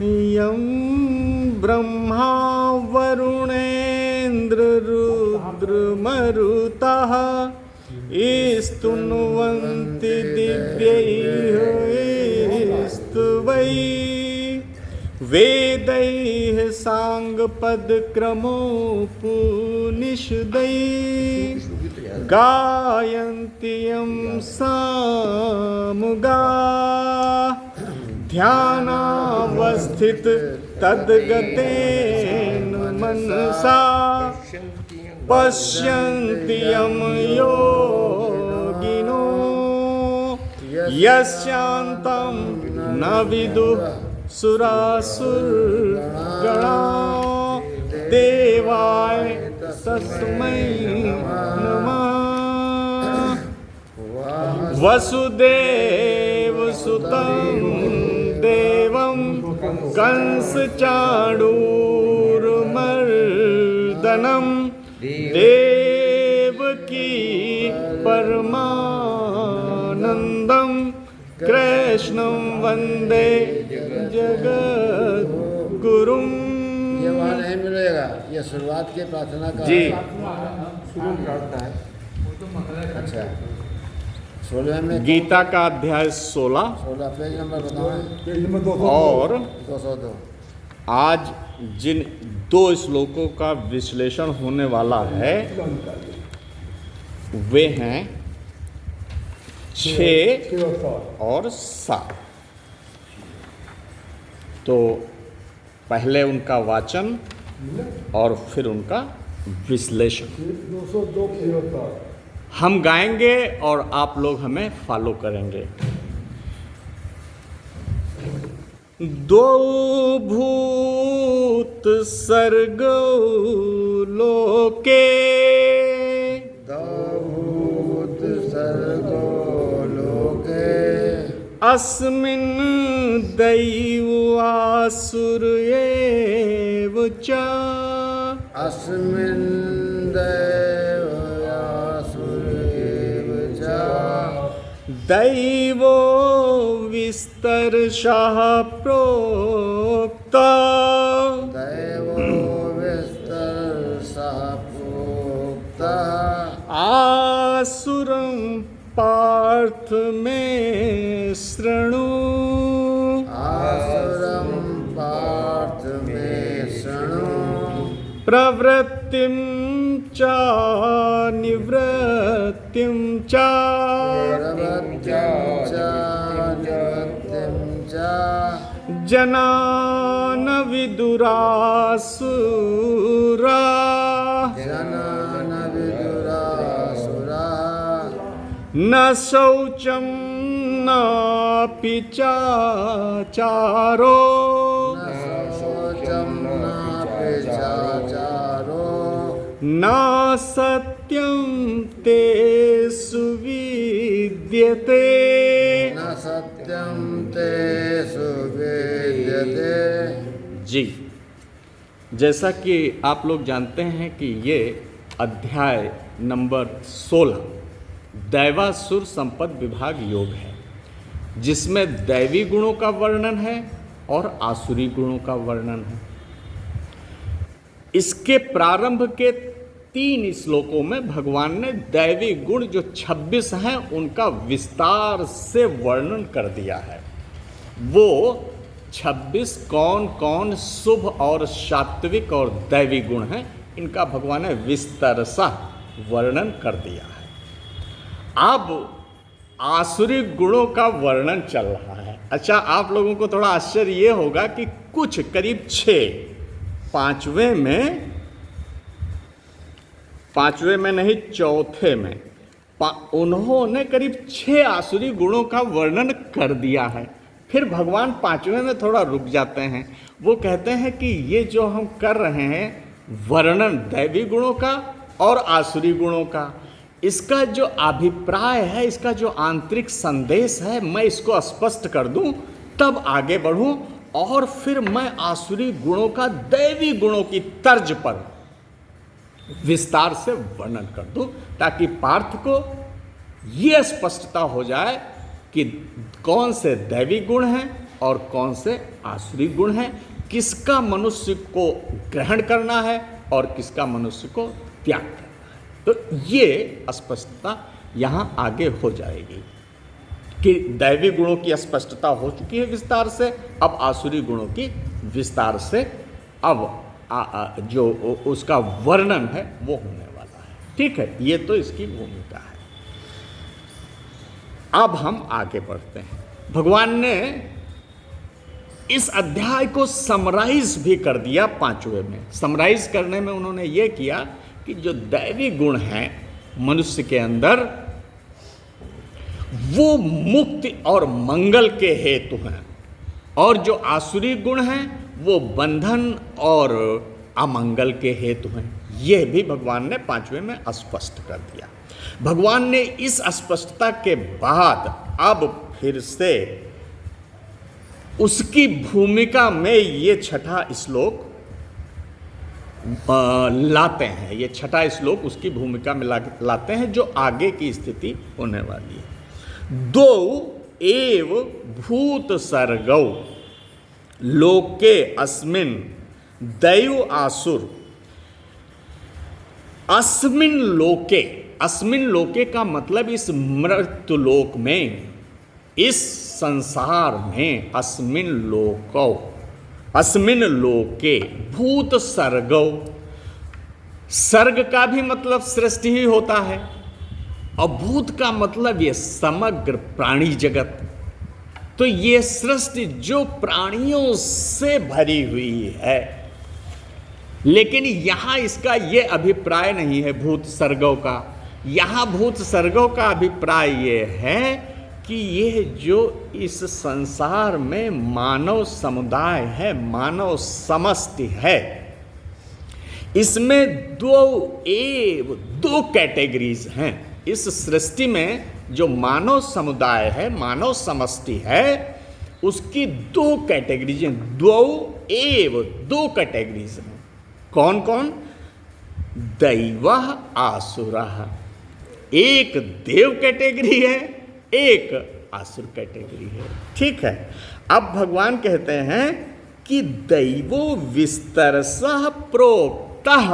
यं ब्रह्मा वरुणेन्द्र रुद्रमरुतः स्तुन्वन्ति दिव्यैः स्तुवैः वेदैः साङ्गपदक्रमोपनिषदैः गायन्ति यं सामुगाः ध्यानावस्थित तद्गतेन मनसा पश्यन्ति यं योगिनो यस्यान्तं न विदुः सुरासुरगणा देवाय तस्मै नमः। वसुदेवसुतं देवं कंसचाणूरमर्दनं देवकी परमानन्दं कृष्णं वन्दे जगद्गुरुं। ये वहाँ नहीं मिलेगा, ये शुरुआत की प्रार्थना का जी शुरू करता है। अच्छा 16 में गीता का अध्याय 16 पेज नंबर बताओ। पेज नंबर 202 और 202। आज जिन दो श्लोकों का विश्लेषण होने वाला है वे हैं 6 और 7। तो पहले उनका वाचन और फिर उनका विश्लेषण 202 हम गाएंगे और आप लोग हमें फॉलो करेंगे। दो भूत सर्गो लोके भूत सर्गो लोके अस्मिन् दैवासुर एव च अस्मिन् दैवासुर एव च दैवो विस्तरशः प्रोक्ता दैवो विस्तरशः प्रोक्तः आसुरं पार्थ मे शृणु आसुरं पार्थ मे शृणु प्रवृत्तिं च निवृत्तिं च जनान विदुरासुरा जनान विदुरासुरा न शौचं नापि चाचारो न शौचं नापि चाचारो न सत्यं तेषु विद्यते न सत्यं तेषु विद्यते। जी जैसा कि आप लोग जानते हैं कि ये अध्याय नंबर 16 दैवासुर संपद विभाग योग है, जिसमें दैवी गुणों का वर्णन है और आसुरी गुणों का वर्णन है। इसके प्रारंभ के 3 श्लोकों में भगवान ने दैवी गुण जो 26 हैं उनका विस्तार से वर्णन कर दिया है। वो 26 कौन कौन शुभ और सात्विक और दैवी गुण हैं, इनका भगवान ने विस्तरसा वर्णन कर दिया है। अब आसुरी गुणों का वर्णन चल रहा है। अच्छा, आप लोगों को थोड़ा आश्चर्य ये होगा कि कुछ करीब 6 पांचवें में नहीं चौथे में उन्होंने करीब 6 आसुरी गुणों का वर्णन कर दिया है। फिर भगवान 5वें में थोड़ा रुक जाते हैं। वो कहते हैं कि ये जो हम कर रहे हैं वर्णन दैवी गुणों का और आसुरी गुणों का, इसका जो अभिप्राय है, इसका जो आंतरिक संदेश है, मैं इसको स्पष्ट कर दूं तब आगे बढ़ूं और फिर मैं आसुरी गुणों का दैवी गुणों की तर्ज पर विस्तार से वर्णन कर दूं, ताकि पार्थ को ये स्पष्टता हो जाए कि कौन से दैवी गुण हैं और कौन से आसुरी गुण हैं, किसका मनुष्य को ग्रहण करना है और किसका मनुष्य को त्याग करना है। तो ये स्पष्टता यहाँ आगे हो जाएगी कि दैवी गुणों की स्पष्टता हो चुकी है विस्तार से, अब आसुरी गुणों की विस्तार से अब जो उसका वर्णन है वो होने वाला है। ठीक है, ये तो इसकी भूमिका है। अब हम आगे बढ़ते हैं। भगवान ने इस अध्याय को समराइज भी कर दिया 5वें में। समराइज करने में उन्होंने ये किया कि जो दैवी गुण हैं मनुष्य के अंदर वो मुक्ति और मंगल के हेतु हैं, और जो आसुरी गुण हैं वो बंधन और अमंगल के हेतु हैं। यह भी भगवान ने 5वें में स्पष्ट कर दिया। भगवान ने इस स्पष्टता के बाद अब फिर से उसकी भूमिका में ये 6ठा श्लोक लाते हैं। ये 6ठा श्लोक उसकी भूमिका में लाते हैं जो आगे की स्थिति होने वाली है। दो एव भूत सर्गौ लोके अस्मिन दैव आसुर। अस्मिन लोके, अस्मिन लोके का मतलब इस मृत्यु लोक में, इस संसार में, अस्मिन लोको, अस्मिन लोके भूत सर्गौ। सर्ग का भी मतलब सृष्टि ही होता है और भूत का मतलब ये समग्र प्राणी जगत। तो ये सृष्टि जो प्राणियों से भरी हुई है, लेकिन यहां इसका ये अभिप्राय नहीं है भूत सर्गों का। यहां भूत सर्गों का अभिप्राय ये है कि ये जो इस संसार में मानव समुदाय है, मानव समष्टि है, इसमें दो कैटेगरीज हैं। इस सृष्टि में जो मानव समुदाय है, मानव समष्टि है, उसकी 2 कैटेगरीज हैं। दो कैटेगरीज हैं। कौन कौन? दैवः आसुरः। एक देव कैटेगरी है, एक आसुर कैटेगरी है। ठीक है। अब भगवान कहते हैं कि दैवो विस्तरसः प्रोक्तः।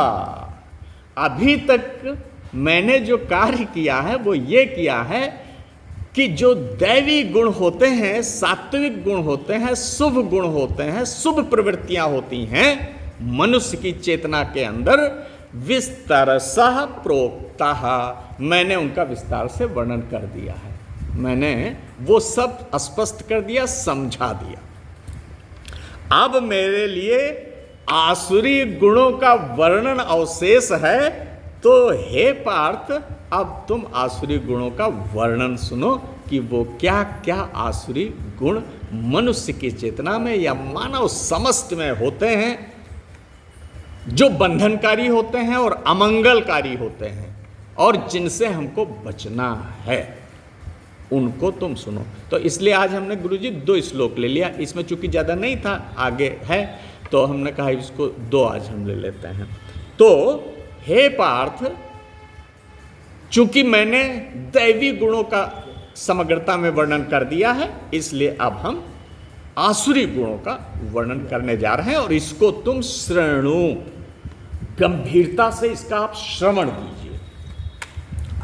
अभी तक मैंने जो कार्य किया है वो ये किया है कि जो दैवी गुण होते हैं, सात्विक गुण होते हैं, शुभ गुण होते हैं, शुभ प्रवृत्तियां होती हैं मनुष्य की चेतना के अंदर, विस्तरसः प्रोक्तः, मैंने उनका विस्तार से वर्णन कर दिया है। मैंने वो सब स्पष्ट कर दिया, समझा दिया। अब मेरे लिए आसुरी गुणों का वर्णन अवशेष है। तो हे पार्थ, अब तुम आसुरी गुणों का वर्णन सुनो कि वो क्या क्या आसुरी गुण मनुष्य की चेतना में या मानव समस्त में होते हैं, जो बंधनकारी होते हैं और अमंगलकारी होते हैं, और जिनसे हमको बचना है, उनको तुम सुनो। तो इसलिए आज हमने गुरुजी 2 श्लोक ले लिया। इसमें चूंकि ज़्यादा नहीं था, आगे है, तो हमने कहा इसको 2 आज हम ले लेते हैं। तो हे पार्थ, चूंकि मैंने दैवी गुणों का समग्रता में वर्णन कर दिया है, इसलिए अब हम आसुरी गुणों का वर्णन करने जा रहे हैं, और इसको तुम श्रृणु, गंभीरता से इसका आप श्रवण कीजिए।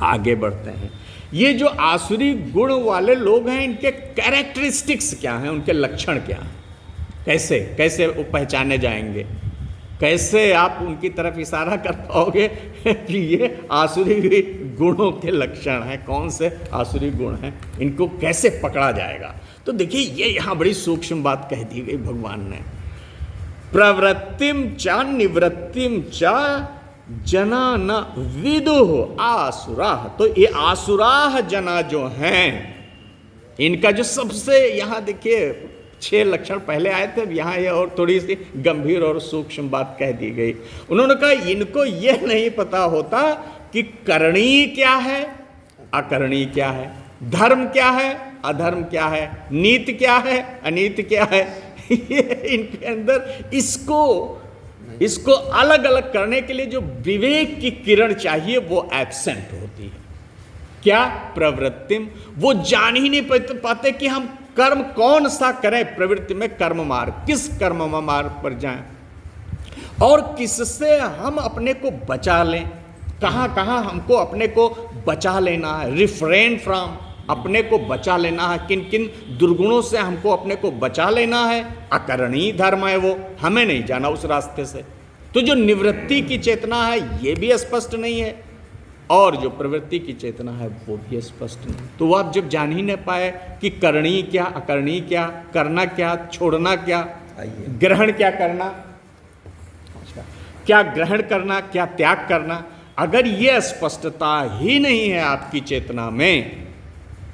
आगे बढ़ते हैं। ये जो आसुरी गुण वाले लोग हैं, इनके कैरेक्टरिस्टिक्स क्या हैं, उनके लक्षण क्या हैं, कैसे कैसे वो पहचाने जाएंगे, कैसे आप उनकी तरफ इशारा कर पाओगे कि ये आसुरी गुणों के लक्षण हैं, कौन से आसुरी गुण हैं, इनको कैसे पकड़ा जाएगा। तो देखिए, ये यहाँ बड़ी सूक्ष्म बात कह दी गई भगवान ने। प्रवृत्तिम च निवृत्तिम च जना न विदुः आसुराः। तो ये आसुराः जना जो हैं, इनका जो सबसे यहाँ देखिए 6 लक्षण पहले आए थे, यहाँ ये और थोड़ी सी गंभीर और सूक्ष्म बात कह दी गई। उन्होंने कहा इनको ये नहीं पता होता कि करणीय क्या है, अकरणीय क्या है, धर्म क्या है, अधर्म क्या है, नीति क्या है, अनीति क्या है। ये इनके अंदर इसको अलग अलग करने के लिए जो विवेक की किरण चाहिए वो एब्सेंट होती है। क्या? प्रवृत्तिम। वो जान ही नहीं पाते कि हम कर्म कौन सा करें, प्रवृत्ति में कर्म मार्ग, किस कर्म मार्ग पर जाएं और किससे हम अपने को बचा लें, कहाँ कहाँ हमको अपने को बचा लेना है, रिफ्रेन फ्रॉम, अपने को बचा लेना है, किन किन दुर्गुणों से हमको अपने को बचा लेना है। अकरणीय धर्म है वो, हमें नहीं जाना उस रास्ते से। तो जो निवृत्ति की चेतना है ये भी स्पष्ट नहीं है, और जो प्रवृत्ति की चेतना है वो भी स्पष्ट नहीं। तो वो आप जब जान ही नहीं पाए कि करणीय क्या, अकरणीय क्या, करना क्या, छोड़ना क्या, ग्रहण क्या करना, क्या ग्रहण करना, क्या त्याग करना, अगर ये स्पष्टता ही नहीं है आपकी चेतना में,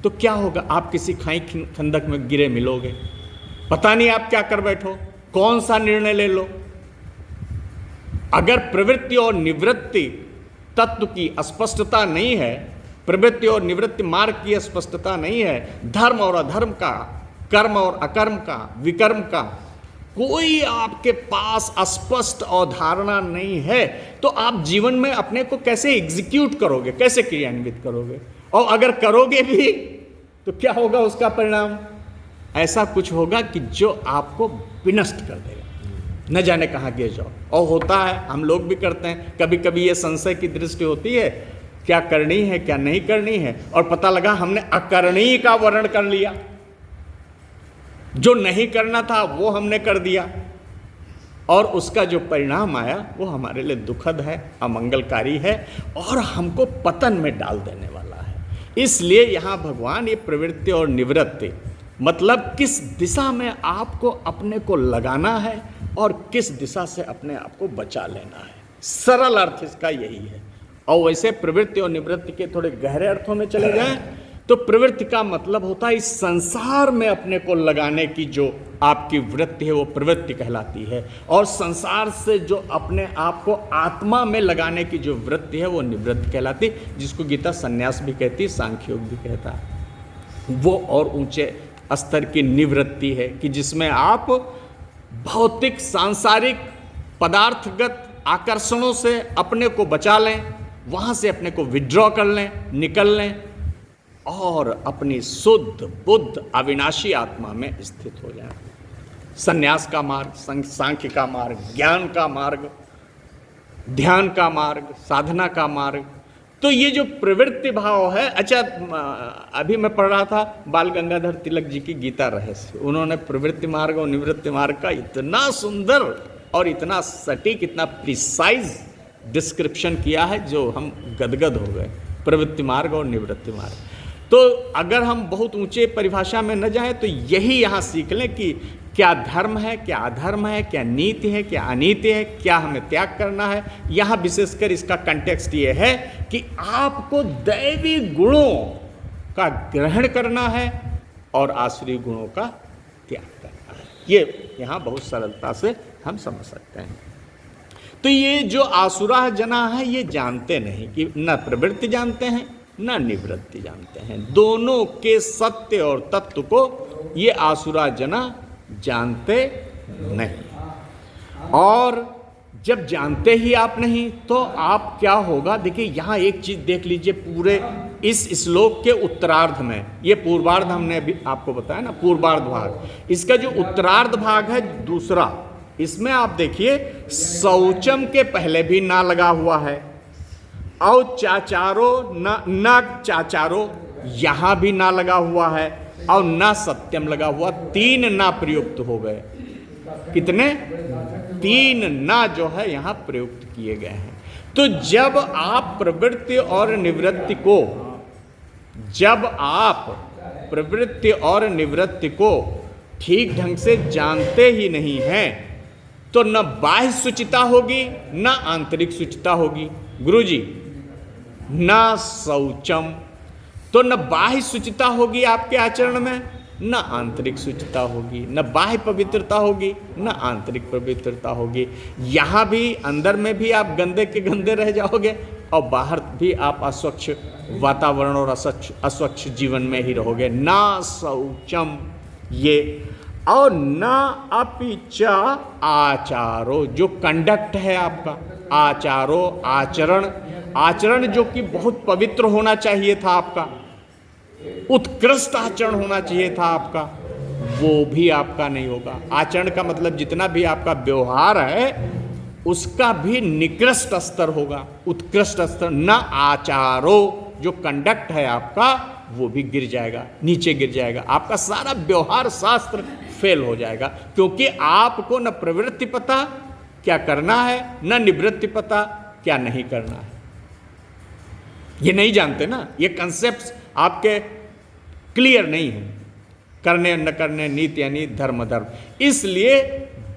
तो क्या होगा? आप किसी खाई खंदक में गिरे मिलोगे, पता नहीं आप क्या कर बैठो, कौन सा निर्णय ले लो। अगर प्रवृत्ति और निवृत्ति तत्व की स्पष्टता नहीं है, प्रवृत्ति और निवृत्ति मार्ग की स्पष्टता नहीं है, धर्म और अधर्म का, कर्म और अकर्म का, विकर्म का कोई आपके पास स्पष्ट अवधारणा नहीं है, तो आप जीवन में अपने को कैसे एग्जीक्यूट करोगे, कैसे क्रियान्वित करोगे? और अगर करोगे भी तो क्या होगा उसका परिणाम? ऐसा कुछ होगा कि जो आपको विनष्ट कर देगा, न जाने कहाँ गिर जाओ। और होता है, हम लोग भी करते हैं, कभी कभी ये संशय की दृष्टि होती है, क्या करनी है क्या नहीं करनी है, और पता लगा हमने अकरणीय का वर्ण कर लिया, जो नहीं करना था वो हमने कर दिया, और उसका जो परिणाम आया वो हमारे लिए दुखद है, अमंगलकारी है, और हमको पतन में डाल देने वाला है। इसलिए यहाँ भगवान ये प्रवृत्ति और निवृत्ति, मतलब किस दिशा में आपको अपने को लगाना है और किस दिशा से अपने आप को बचा लेना है, सरल अर्थ इसका यही है। और वैसे प्रवृत्ति और निवृत्ति के थोड़े गहरे अर्थों में चले जाएं तो प्रवृत्ति का मतलब होता है इस संसार में अपने को लगाने की जो आपकी वृत्ति है वो प्रवृत्ति कहलाती है, और संसार से जो अपने आप को आत्मा में लगाने की जो वृत्ति है वो निवृत्ति कहलाती है, जिसको गीता संन्यास भी कहती है, सांख्य योग भी कहता है। वो और ऊंचे स्तर की निवृत्ति है कि जिसमें आप भौतिक सांसारिक पदार्थगत आकर्षणों से अपने को बचा लें, वहाँ से अपने को विड्रॉ कर लें, निकल लें, और अपनी शुद्ध बुद्ध अविनाशी आत्मा में स्थित हो जाए। संन्यास का मार्ग, सांख्य का मार्ग, ज्ञान का मार्ग, ध्यान का मार्ग, साधना का मार्ग। तो ये जो प्रवृत्ति भाव है, अच्छा अभी मैं पढ़ रहा था बाल गंगाधर तिलक जी की गीता रहस्य, उन्होंने प्रवृत्ति मार्ग और निवृत्ति मार्ग का इतना सुंदर और इतना सटीक, इतना प्रिसाइज डिस्क्रिप्शन किया है जो हम गदगद हो गए, प्रवृत्ति मार्ग और निवृत्ति मार्ग। तो अगर हम बहुत ऊंचे परिभाषा में न जाएं तो यही यहाँ सीख लें कि क्या धर्म है, क्या अधर्म है, क्या नीति है, क्या अनीति है, क्या हमें त्याग करना है। यहाँ विशेषकर इसका कंटेक्स्ट ये है कि आपको दैवी गुणों का ग्रहण करना है और आसुरी गुणों का त्याग करना है। ये यहाँ बहुत सरलता से हम समझ सकते हैं। तो ये जो आसुरा जना है ये जानते नहीं कि न प्रवृत्ति जानते हैं न निवृत्ति जानते हैं, दोनों के सत्य और तत्व को ये आसुरा जना जानते नहीं। और जब जानते ही आप नहीं तो आप क्या होगा, देखिए यहाँ एक चीज देख लीजिए, पूरे इस श्लोक के उत्तरार्ध में, ये पूर्वार्ध हमने अभी आपको बताया ना, पूर्वार्ध भाग, इसका जो उत्तरार्ध भाग है दूसरा, इसमें आप देखिए शौचम के पहले भी ना लगा हुआ है, और चाचारो न चाचारो यहां भी ना लगा हुआ है, और ना सत्यम लगा हुआ, तीन ना प्रयुक्त हो गए। कितने? तीन ना जो है यहां प्रयुक्त किए गए हैं। तो जब आप प्रवृत्ति और निवृत्ति को, जब आप प्रवृत्ति और निवृत्ति को ठीक ढंग से जानते ही नहीं हैं तो न बाह्य शुचिता होगी न आंतरिक शुचिता होगी। गुरुजी, न शौचम, तो न बाह्य शुचिता होगी आपके आचरण में, न आंतरिक शुचिता होगी, न बाह्य पवित्रता होगी न आंतरिक पवित्रता होगी। यहाँ भी अंदर में भी आप गंदे के गंदे रह जाओगे और बाहर भी आप अस्वच्छ वातावरण और अस्वच्छ जीवन में ही रहोगे। ना शौचम ये, और ना अपिच आचारो, जो कंडक्ट है आपका, आचारो आचरण, आचरण जो कि बहुत पवित्र होना चाहिए था आपका, उत्कृष्ट आचरण होना चाहिए था आपका, वो भी आपका नहीं होगा। आचरण का मतलब जितना भी आपका व्यवहार है उसका भी निकृष्ट स्तर होगा, उत्कृष्ट स्तर न आचारो, जो कंडक्ट है आपका वो भी गिर जाएगा, नीचे गिर जाएगा। आपका सारा व्यवहार शास्त्र फेल हो जाएगा, क्योंकि आपको न प्रवृत्ति पता क्या करना है, न निवृत्ति पता क्या नहीं करना है। ये नहीं जानते ना, ये कंसेप्ट्स आपके क्लियर नहीं है, करने न करने, नीति अनीति, धर्म धर्म। इसलिए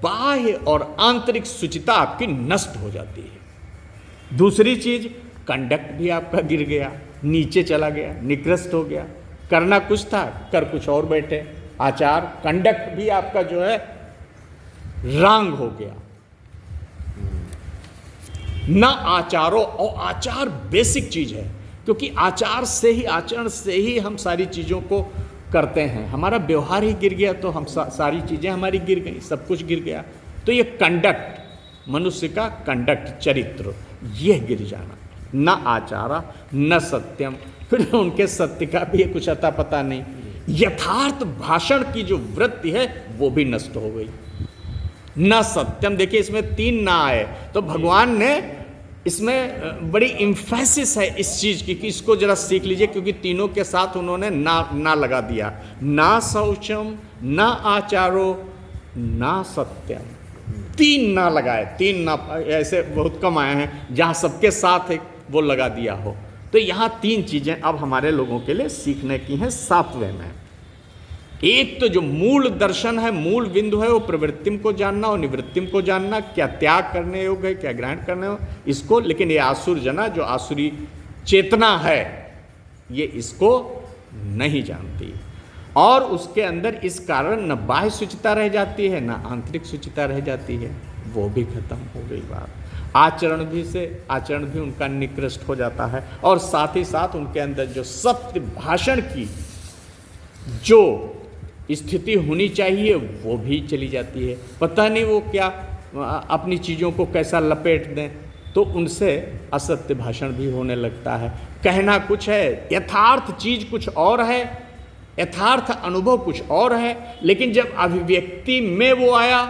बाह्य और आंतरिक शुचिता आपकी नष्ट हो जाती है। दूसरी चीज, कंडक्ट भी आपका गिर गया, नीचे चला गया, निकृष्ट हो गया। करना कुछ था, कर कुछ और बैठे। आचार, कंडक्ट भी आपका जो है रॉन्ग हो गया। न आचारो, और आचार बेसिक चीज है, क्योंकि आचार से ही, आचरण से ही हम सारी चीजों को करते हैं। हमारा व्यवहार ही गिर गया तो हम सारी चीजें हमारी गिर गई, सब कुछ गिर गया। तो ये कंडक्ट, मनुष्य का कंडक्ट, चरित्र, यह गिर जाना। न आचारा न सत्यम, फिर उनके सत्य का भी कुछ अता पता नहीं। यथार्थ भाषण की जो वृत्ति है वो भी नष्ट हो गई। न सत्यम, देखिए इसमें 3 ना आए, तो भगवान ने इसमें बड़ी इम्फेसिस है इस चीज की कि इसको जरा सीख लीजिए, क्योंकि तीनों के साथ उन्होंने ना लगा दिया। ना शौचम, ना आचारो, ना सत्यम, 3 ना लगाए। 3 ना ऐसे बहुत कम आए हैं जहां सबके साथ एक वो लगा दिया हो। तो यहां 3 चीजें अब हमारे लोगों के लिए सीखने की हैं 7वें में। एक तो जो मूल दर्शन है, मूल बिंदु है, वो प्रवृत्तिम को जानना और निवृत्तिम को जानना, क्या त्याग करने योग्य है, क्या ग्रहण करने हो इसको। लेकिन ये आसुर जना, जो आसुरी चेतना है, ये इसको नहीं जानती, और उसके अंदर इस कारण न बाह्य शुचिता रह जाती है, न आंतरिक शुचिता रह जाती है, वो भी खत्म हो गई बात। आचरण भी उनका निकृष्ट हो जाता है, और साथ ही साथ उनके अंदर जो सत्य भाषण की जो स्थिति होनी चाहिए वो भी चली जाती है। पता नहीं वो क्या अपनी चीज़ों को कैसा लपेट दें, तो उनसे असत्य भाषण भी होने लगता है। कहना कुछ है, यथार्थ चीज कुछ और है, यथार्थ अनुभव कुछ और है, लेकिन जब अभिव्यक्ति में वो आया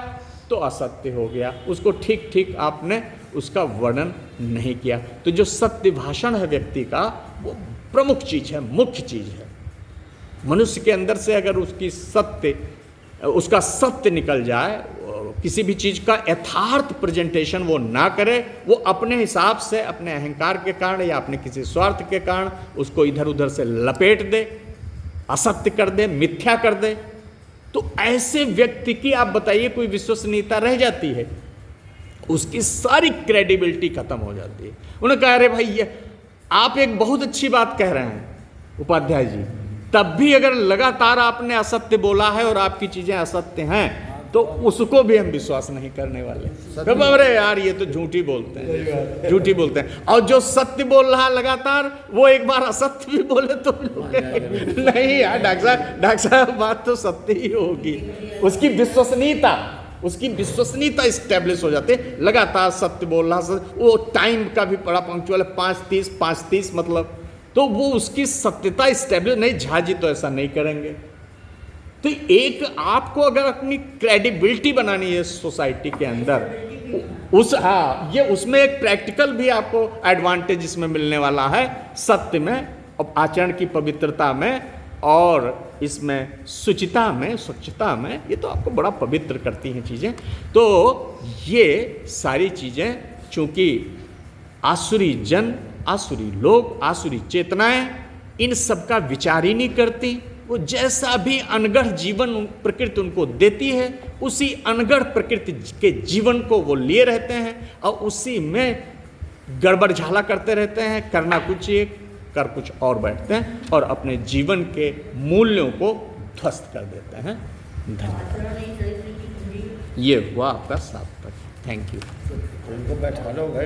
तो असत्य हो गया। उसको ठीक ठीक आपने उसका वर्णन नहीं किया। तो जो सत्य भाषण है व्यक्ति का, वो प्रमुख चीज है, मुख्य चीज है। मनुष्य के अंदर से अगर उसका सत्य निकल जाए, किसी भी चीज का यथार्थ प्रेजेंटेशन वो ना करे, वो अपने हिसाब से, अपने अहंकार के कारण या अपने किसी स्वार्थ के कारण उसको इधर उधर से लपेट दे, असत्य कर दे, मिथ्या कर दे, तो ऐसे व्यक्ति की आप बताइए कोई विश्वसनीयता रह जाती है? उसकी सारी क्रेडिबिलिटी खत्म हो जाती है। उन्होंने कहा, अरे भाई ये आप एक बहुत अच्छी बात कह रहे हैं उपाध्याय जी, तब भी अगर लगातार आपने असत्य बोला है और आपकी चीजें असत्य हैं, तो उसको भी हम विश्वास नहीं करने वाले। कब अरे यार ये तो झूठी बोलते हैं, झूठी बोलते हैं। और जो सत्य बोल रहा लगातार, वो एक बार असत्य भी बोले तो नहीं यार डॉक्टर साहब बात तो सत्य ही होगी। उसकी विश्वसनीयता स्टैब्लिश हो जाती है। लगातार सत्य बोल रहा, वो टाइम का भी बड़ा पंक्चुअल है, 5:30 मतलब, तो वो उसकी सत्यता स्टैब्लिश नहीं। झा जी तो ऐसा नहीं करेंगे। तो एक आपको अगर अपनी क्रेडिबिलिटी बनानी है सोसाइटी के अंदर, ये उसमें एक प्रैक्टिकल भी आपको एडवांटेज इसमें मिलने वाला है, सत्य में और आचरण की पवित्रता में, और इसमें शुचिता में, स्वच्छता में। ये तो आपको बड़ा पवित्र करती हैं चीज़ें। तो ये सारी चीज़ें चूँकि आसुरी जन, आसुरी लोग, आसुरी चेतनाएं इन सब का विचार ही नहीं करती। वो जैसा भी अनगढ़ जीवन प्रकृति उनको देती है, उसी अनगढ़ प्रकृति के जीवन को वो लिए रहते हैं और उसी में गड़बड़ झाला करते रहते हैं। करना कुछ एक, कर कुछ और बैठते हैं और अपने जीवन के मूल्यों को ध्वस्त कर देते हैं। धन्यवाद। ये हुआ आपका सार्थक। Thank you. उनको बैठा लो भाई,